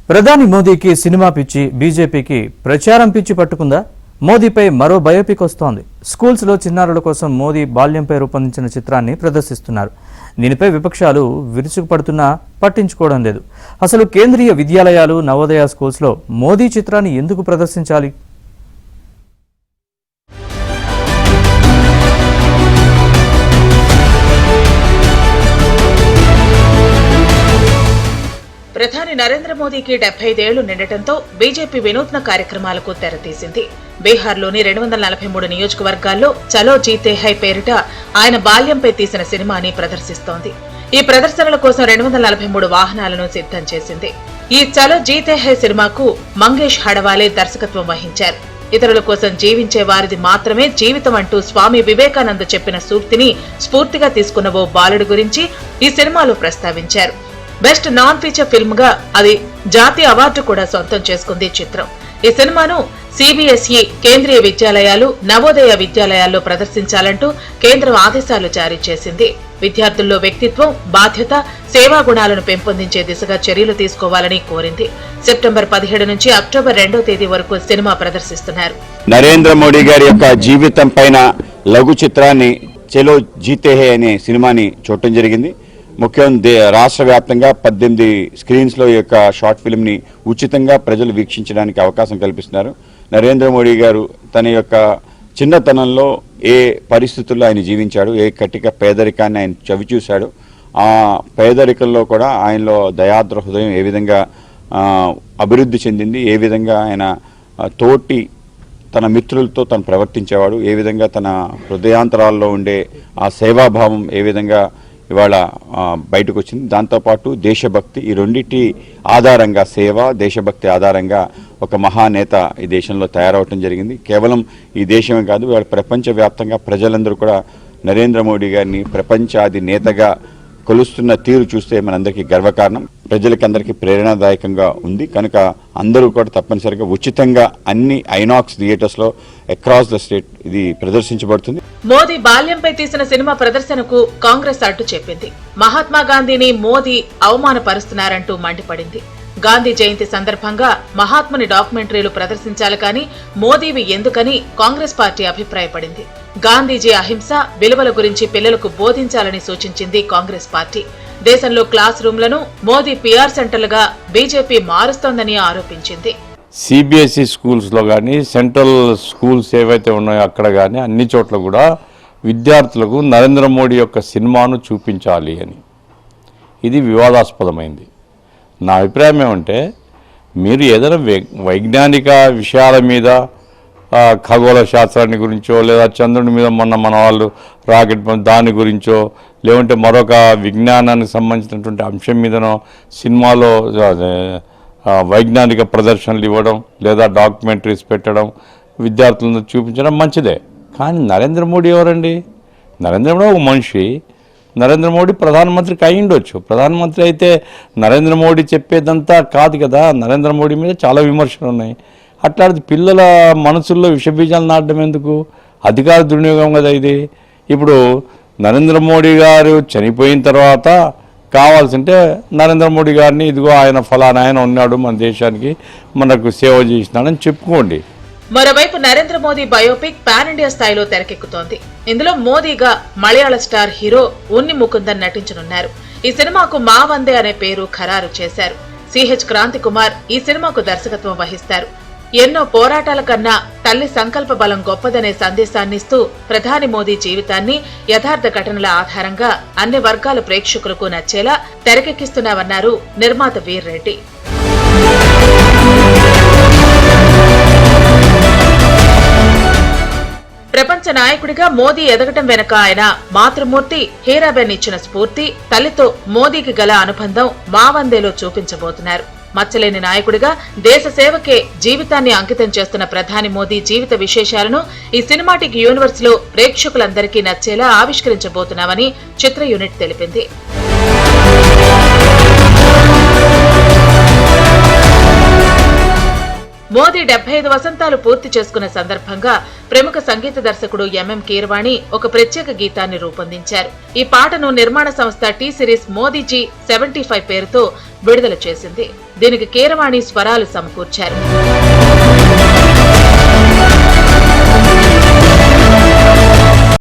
ప్రధాని మోదీకి సినిమా పిచ్చి బీజేపీకి ప్రచారం పిచ్చి పట్టుకుందా? మోదీపై మరో బయోపిక్ వస్తోంది. స్కూల్స్లో చిన్నారుల కోసం మోదీ బాల్యంపై రూపొందించిన చిత్రాన్ని ప్రదర్శిస్తున్నారు. దీనిపై విపక్షాలు విరుచుకుపడుతున్నా పట్టించుకోవడం లేదు. అసలు కేంద్రీయ విద్యాలయాలు, నవోదయ స్కూల్స్లో మోదీ చిత్రాన్ని ఎందుకు ప్రదర్శించాలి? ప్రధాని నరేంద్ర మోదీకి 75 ఏళ్లు నిండటంతో బీజేపీ వినూత్న కార్యక్రమాలకు తెరతీసింది. బీహార్లోని 243 నియోజకవర్గాల్లో చలో జీతే హై పేరిట ఆయన బాల్యంపై తీసిన సినిమాని ప్రదర్శిస్తోంది. ఈ ప్రదర్శనల కోసం 243 వాహనాలను సిద్ధం చేసింది. ఈ చలో జీతే హై సినిమాకు మంగేష్ హడవాలే దర్శకత్వం వహించారు. ఇతరుల కోసం జీవించే వారిది మాత్రమే జీవితం అంటూ స్వామి వివేకానంద చెప్పిన సూక్తిని స్ఫూర్తిగా తీసుకున్న ఓ బాలుడి గురించి ఈ సినిమాలో ప్రస్తావించారు. బెస్ట్ నాన్ ఫీచర్ ఫిల్మ్ గా అది జాతీయ అవార్డు కూడా సొంతం చేసుకుంది చిత్రం. ఈ సినిమాను సిబిఎస్ఈ, కేంద్రీయ విద్యాలయాలు, నవోదయ విద్యాలయాల్లో ప్రదర్శించాలంటూ కేంద్రం ఆదేశాలు జారీ చేసింది. విద్యార్థుల్లో వ్యక్తిత్వం, బాధ్యత, సేవా గుణాలను పెంపొందించే దిశగా చర్యలు తీసుకోవాలని కోరింది. సెప్టెంబర్ 17 నుంచి అక్టోబర్ 2వ తేదీ వరకు సినిమా ప్రదర్శిస్తున్నారు. నరేంద్ర మోడీ గారి యొక్క జీవితం పైన లఘు చిత్రాన్ని చలో జీతే హై అనే సినిమాని చూడటం జరిగింది. ముఖ్యంగా రాష్ట్ర వ్యాప్తంగా 18 స్క్రీన్స్లో ఈ యొక్క షార్ట్ ఫిల్మ్ని ఉచితంగా ప్రజలు వీక్షించడానికి అవకాశం కల్పిస్తున్నారు. నరేంద్ర మోడీ గారు తన యొక్క చిన్నతనంలో ఏ పరిస్థితుల్లో ఆయన జీవించాడు, ఏ కటిక పేదరికాన్ని ఆయన చవిచూశాడు, ఆ పేదరికంలో కూడా ఆయనలో దయాద్ర హృదయం ఏ విధంగా అభివృద్ధి చెందింది, ఏ విధంగా ఆయన తోటి తన మిత్రులతో తను ప్రవర్తించేవాడు, ఏ విధంగా తన హృదయాంతరాల్లో ఉండే ఆ సేవాభావం ఏ విధంగా ఇవాళ బయటకు వచ్చింది. దాంతోపాటు దేశభక్తి, ఈ రెండింటి ఆధారంగా సేవ, దేశభక్తి ఆధారంగా ఒక మహానేత ఈ దేశంలో తయారవటం జరిగింది. కేవలం ఈ దేశమే కాదు, ఇవాళ ప్రపంచవ్యాప్తంగా ప్రజలందరూ కూడా నరేంద్ర మోడీ గారిని ప్రపంచాది నేతగా కొలుస్తున్న తీరు చూస్తే మనందరికీ గర్వకారణం, ప్రజలకి అందరికీ ప్రేరణాదాయకంగా ఉంది. కనుక అందరూ కూడా తప్పనిసరిగా ఉచితంగా అన్ని ఐనాక్స్ థియేటర్స్లో అక్రాస్ ద స్టేట్ ఇది ప్రదర్శించబడుతుంది. మోదీ బాల్యంపై తీసిన సినిమా ప్రదర్శనకు కాంగ్రెస్ అడ్డు చెప్పింది. మహాత్మా గాంధీని మోదీ అవమానపరుస్తున్నారంటూ మండిపడింది. గాంధీ జయంతి సందర్భంగా మహాత్ముని డాక్యుమెంటరీలు ప్రదర్శించాలి కానీ మోదీవి ఎందుకని కాంగ్రెస్ పార్టీ అభిప్రాయపడింది. గాంధీజీ అహింస విలువల గురించి పిల్లలకు బోధించాలని సూచించింది కాంగ్రెస్ పార్టీ. దేశంలో క్లాస్ రూమ్లను మోదీ పిఆర్ సెంటర్లుగా బీజేపీ మారుస్తోందని ఆరోపించింది. సిబిఎస్ఈ స్కూల్స్లో కానీ, సెంట్రల్ స్కూల్స్ ఏవైతే ఉన్నాయో అక్కడ కానీ అన్ని చోట్ల కూడా విద్యార్థులకు నరేంద్ర మోడీ యొక్క సినిమాను చూపించాలి అని, ఇది వివాదాస్పదమైంది. నా అభిప్రాయం ఏమంటే, మీరు ఏదైనా వైజ్ఞానిక విషయాల మీద, ఖగోళ శాస్త్రాన్ని గురించో, లేదా చంద్రుని మీద మొన్న మన వాళ్ళు రాకెట్ దాని గురించో, లేదంటే మరొక విజ్ఞానానికి సంబంధించినటువంటి అంశం మీదనో సినిమాలో వైజ్ఞానిక ప్రదర్శనలు ఇవ్వడం, లేదా డాక్యుమెంటరీస్ పెట్టడం, విద్యార్థులను చూపించడం మంచిదే. కానీ నరేంద్ర మోడీ ఎవరండి? నరేంద్ర మోడీ ఒక మనిషి. నరేంద్ర మోడీ ప్రధానమంత్రికి అయి ఉండొచ్చు. ప్రధానమంత్రి అయితే నరేంద్ర మోడీ చెప్పేదంతా కాదు కదా. నరేంద్ర మోడీ మీద చాలా విమర్శలు ఉన్నాయి. అట్లాంటి పిల్లల మనసుల్లో విషబీజాలు నాటడం ఎందుకు? అధికార దుర్వినియోగం కదా ఇది. ఇప్పుడు నరేంద్ర మోడీ గారు చనిపోయిన తర్వాత కావాల్సింటే నరేంద్ర మోడీ గారిని ఇదిగో ఆయన ఫలానా ఆయన ఉన్నాడు, మన దేశానికి మనకు సేవ చేసినాడని చెప్పుకోండి. మరోవైపు Narendra Modi biopic pan India స్థాయిలో తెరకెక్కుతోంది. ఇందులో మోదీగా మలయాళ స్టార్ హీరో ఉన్ని ముకుందన్ నటించనున్నారు. ఈ సినిమాకు మా వందే అనే పేరు ఖరారు చేశారు. సిహెచ్ క్రాంతి కుమార్ ఈ సినిమాకు దర్శకత్వం వహిస్తారు. ఎన్నో పోరాటాల కన్నా తల్లి సంకల్ప బలం గొప్పదనే సందేశాన్నిస్తూ ప్రధాని మోదీ జీవితాన్ని యథార్థ ఘటనల ఆధారంగా అన్ని వర్గాల ప్రేక్షకులకు నచ్చేలా తెరకెక్కిస్తున్నామన్నారు నిర్మాత వీర్ రెడ్డి. ప్రపంచ నాయకుడిగా మోదీ ఎదగటం వెనక ఆయన మాతృమూర్తి హీరాబెన్ ఇచ్చిన స్ఫూర్తి, తల్లితో మోదీకి గల అనుబంధం మా వందేలో చూపించబోతున్నారు. మచ్చలేని నాయకుడిగా దేశ సేవకే జీవితాన్ని అంకితం చేస్తున్న ప్రధాని మోదీ జీవిత విశేషాలను ఈ సినిమాటిక్ యూనివర్స్ లో ప్రేక్షకులందరికీ నచ్చేలా ఆవిష్కరించబోతున్నామని చిత్ర యూనిట్ తెలిపింది. మోదీ 75 వసంతాలు పూర్తి చేసుకున్న సందర్భంగా ప్రముఖ సంగీత దర్శకుడు ఎంఎం కీరవాణి ఒక ప్రత్యేక గీతాన్ని రూపొందించారు. ఈ పాటను నిర్మాణ సంస్థ టీ సిరీస్ మోదీజీ 75 పేరుతో విడుదల చేసింది. దీనికి కీరవాణి స్వరాలు సమకూర్చారు.